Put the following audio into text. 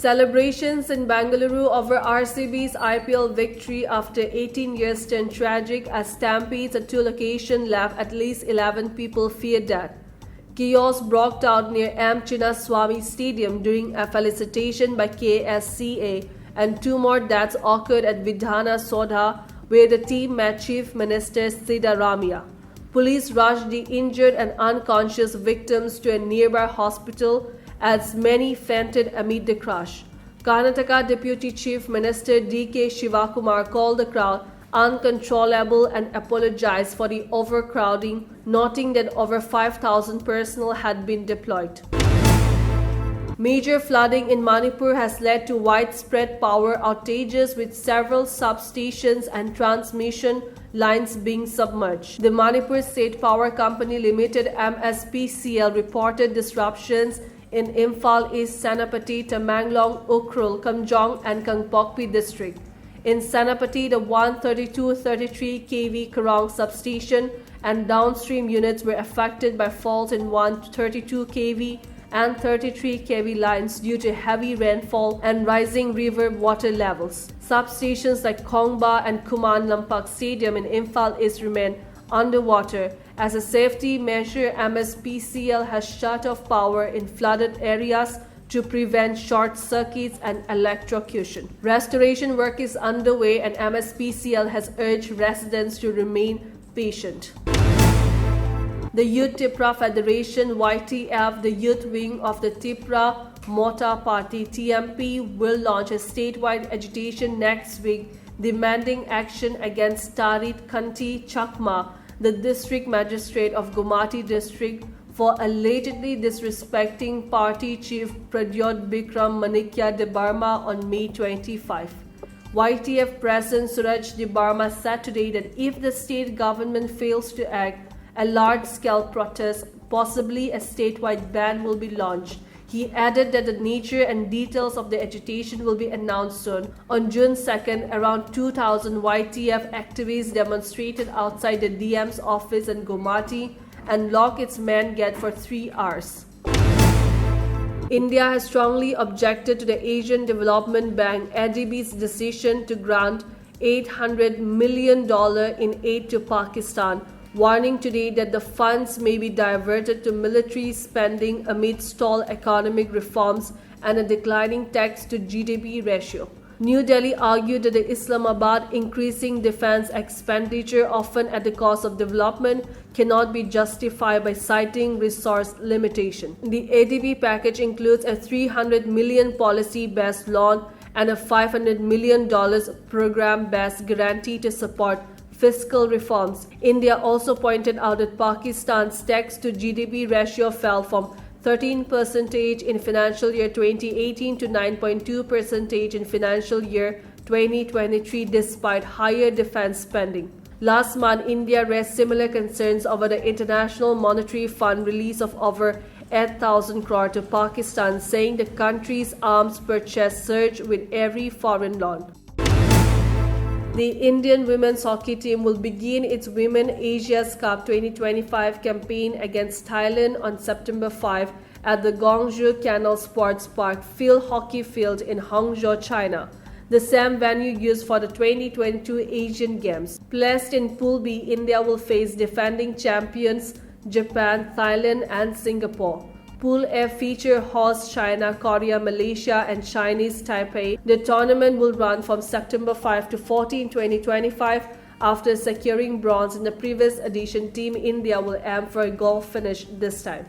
Celebrations in Bengaluru over RCB's IPL victory after 18 years turned tragic as stampedes at two locations left at least 11 people feared death. Chaos broke out near M. Chinnaswamy Stadium during a felicitation by KSCA, and two more deaths occurred at Vidhana Sodha, where the team met Chief Minister Siddaramaiah. Police rushed the injured and unconscious victims to a nearby hospital as many fainted amid the crash. Karnataka Deputy Chief Minister D.K. Shivakumar called the crowd uncontrollable and apologized for the overcrowding, noting that over 5,000 personnel had been deployed. Major flooding in Manipur has led to widespread power outages with several substations and transmission lines being submerged. The Manipur State Power Company Limited MSPCL reported disruptions in Imphal East, Senapati, Tamenglong, Ukhrul, Kamjong and Kangpokpi district. In Senapati, the 132-33 kV Karong substation and downstream units were affected by faults in 132 kV and 33 kV lines due to heavy rainfall and rising river water levels. Substations like Khongba and Kuman Lampak Stadium in Imphal East remain underwater. As a safety measure, MSPCL has shut off power in flooded areas to prevent short circuits and electrocution. Restoration work is underway and MSPCL has urged residents to remain patient. The Youth Tipra Federation YTF, the youth wing of the Tipra Mota Party TMP, will launch a statewide agitation next week demanding action against Tarit Kanti Chakma, the district magistrate of Gumati district, for allegedly disrespecting party chief Pradyot Bikram Manikya Debarma on May 25. YTF President Suraj Debarma said today that if the state government fails to act, a large-scale protest, possibly a statewide ban, will be launched. He added that the nature and details of the agitation will be announced soon. On June 2nd, around 2,000 YTF activists demonstrated outside the DM's office in Gumati and locked its main gate for 3 hours. India has strongly objected to the Asian Development Bank ADB's decision to grant $800 million in aid to Pakistan, warning today that the funds may be diverted to military spending amid stalled economic reforms and a declining tax to GDP ratio. New Delhi argued that the Islamabad increasing defense expenditure, often at the cost of development, cannot be justified by citing resource limitation. The ADB package includes a $300 million policy-based loan and a $500 million program-based guarantee to support fiscal reforms. India also pointed out that Pakistan's tax to GDP ratio fell from 13% in financial year 2018 to 9.2% in financial year 2023 despite higher defense spending. Last month, India raised similar concerns over the International Monetary Fund release of over 8,000 crore to Pakistan, saying the country's arms purchase surged with every foreign loan. The Indian women's hockey team will begin its Women Asia's Cup 2025 campaign against Thailand on September 5 at the Gongju Canal Sports Park Field Hockey Field in Hangzhou, China, the same venue used for the 2022 Asian Games. Placed in Pool B, India will face defending champions Japan, Thailand and Singapore. Pool A feature hosts China, Korea, Malaysia and Chinese Taipei. The tournament will run from September 5 to 14, 2025. After securing bronze in the previous edition, Team India will aim for a gold finish this time.